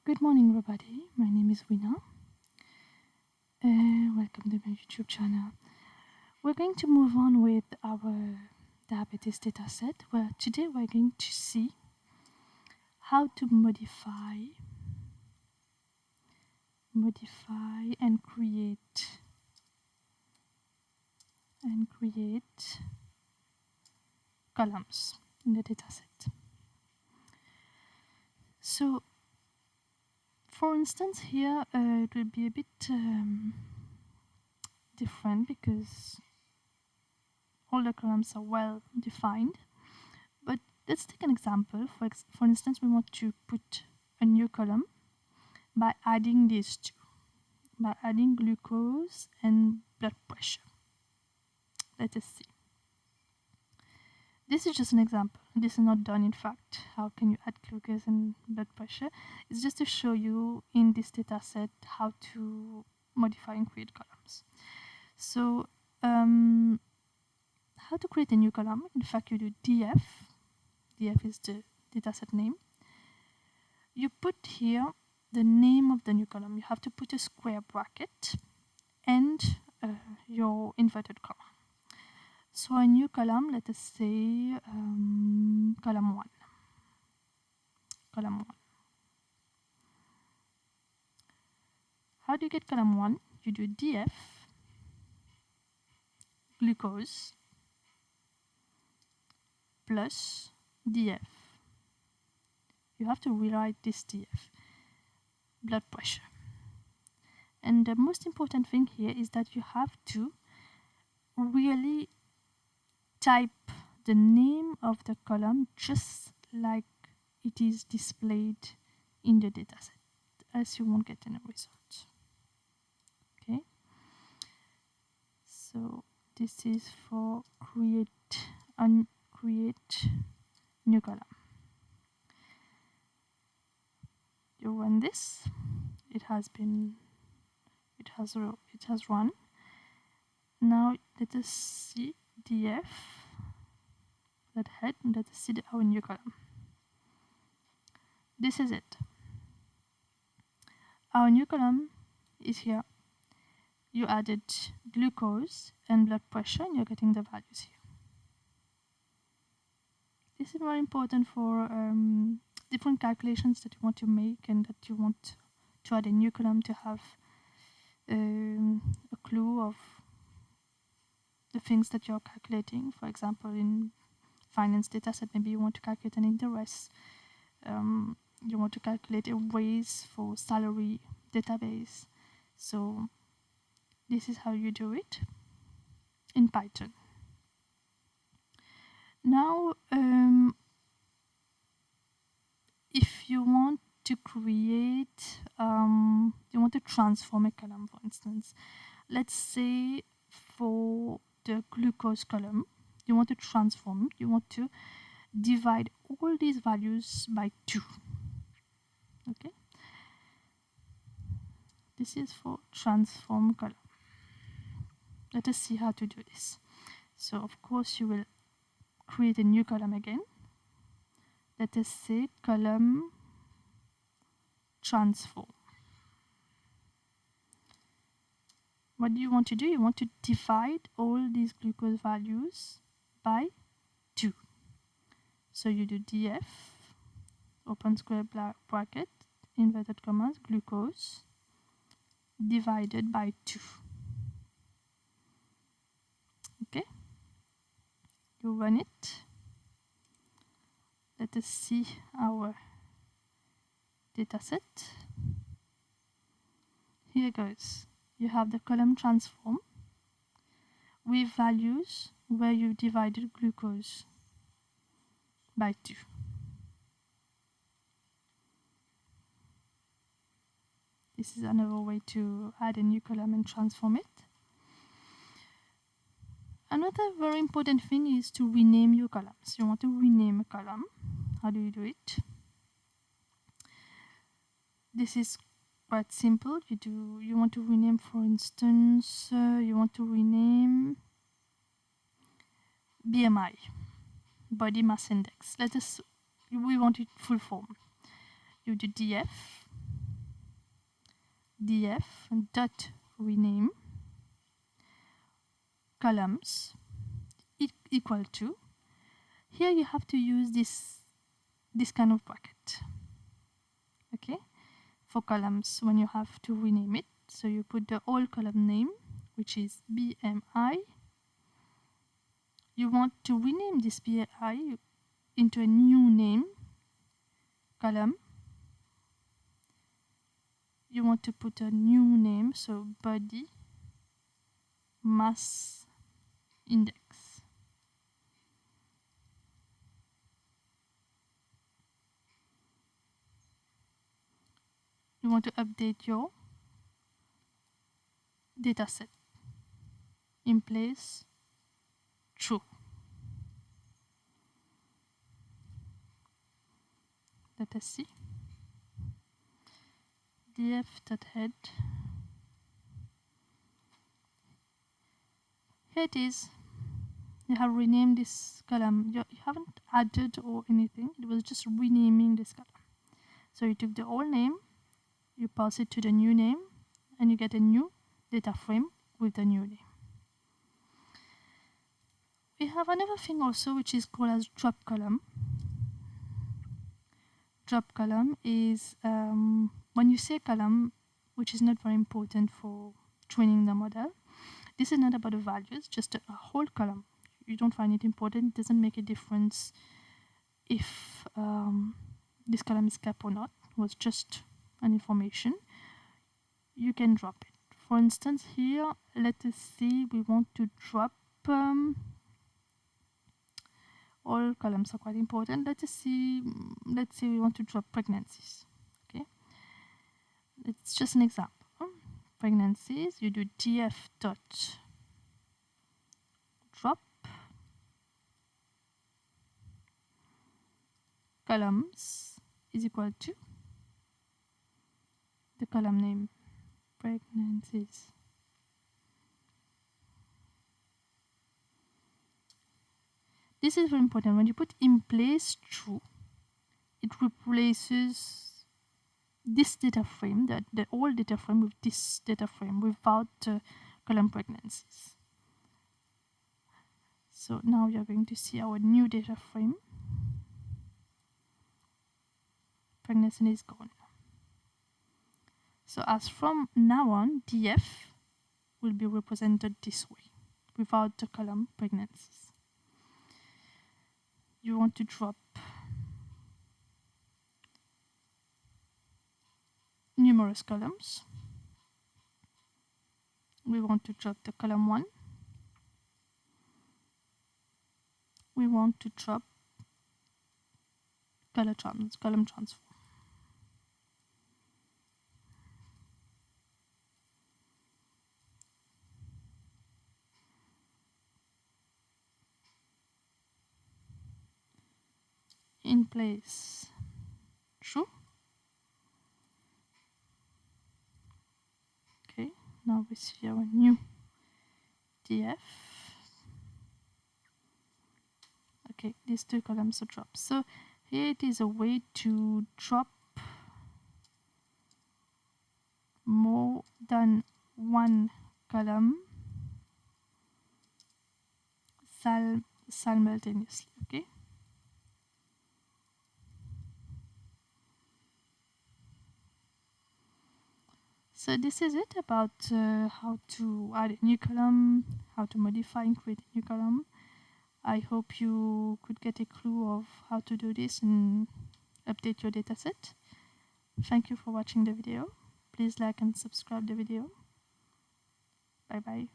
Good morning, everybody. My name is Wina. Welcome to my YouTube channel. We're going to move on with our diabetes dataset, where today we're going to see how to modify and create columns in the dataset. So, for instance, here it will be a bit different because all the columns are well defined. But let's take an example. For instance, we want to put a new column by adding these two, by adding glucose and blood pressure. Let us see. This is just an example. This is not done in fact. How can you add glucose and blood pressure? It's just to show you in this data set how to modify and create columns. So how to create a new column? In fact, you do df. df is the dataset name. You put here the name of the new column. You have to put a square bracket and your inverted comma. So a new column, let us say column 1. Column 1. How do you get column 1? You do df glucose plus df. You have to rewrite this df, blood pressure. And the most important thing here is that you have to really type the name of the column just like it is displayed in the dataset, else you won't get any result. Okay, so this is for create new column. You run this. It has run. Now let us see df that head, and let us see our new column. This is it. Our new column is here. You added glucose and blood pressure, and you're getting the values here. This is very important for different calculations that you want to make and that you want to add a new column to have a clue of the things that you're calculating. For example, in finance dataset, maybe you want to calculate an interest. You want to calculate a raise for salary database. So this is how you do it in Python. Now, if you want to create, you want to transform a column, for instance. Let's say for the glucose column, you want to transform, you want to divide all these values by 2. Okay? This is for transform column. Let us see how to do this. So, of course, you will create a new column again. Let us say column transform. What do you want to do? You want to divide all these glucose values by 2. So you do df, open square bracket, inverted commas, glucose, divided by 2. Okay? You run it. Let us see our dataset. Here goes. You have the column transform with values where you divided glucose by 2. This is another way to add a new column and transform it. Another very important thing is to rename your columns. You want to rename a column. How do you do it? This is quite simple. You want to rename, for instance, you want to rename BMI, body mass index. We want it full form. You do df df dot rename columns equal to. Here you have to use this kind of bracket, okay, for columns when you have to rename it. So you put the old column name, which is BMI. You want to rename this BMI into a new name column. You want to put a new name, so body mass index. You want to update your dataset. In place, true. Let us see. df.head. Here it is. You have renamed this column. You haven't added or anything. It was just renaming this column. So you took the old name, you pass it to the new name, and you get a new data frame with the new name. We have another thing also, which is called as drop column. Drop column is when you say column, which is not very important for training the model. This is not about the values, just a whole column. You don't find it important. It doesn't make a difference if this column is kept or not. It was just an information. You can drop it. For instance, here, let us see, we want to drop all columns are quite important. Let's say we want to drop pregnancies. Okay, it's just an example. Pregnancies, you do df dot drop columns is equal to the column name pregnancies. This is very important. When you put in place true, it replaces this data frame, the old data frame, with this data frame without column pregnancies. So now you're going to see our new data frame. Pregnancy is gone. So as from now on, df will be represented this way, without the column pregnancies. You want to drop numerous columns. We want to drop the column 1. We want to drop column transform. In place true. Okay, now we see our new df. Okay, these two columns are dropped. So here it is a way to drop more than one column simultaneously. Okay. So this is it about how to add a new column, how to modify and create a new column. I hope you could get a clue of how to do this and update your dataset. Thank you for watching the video. Please like and subscribe the video. Bye bye.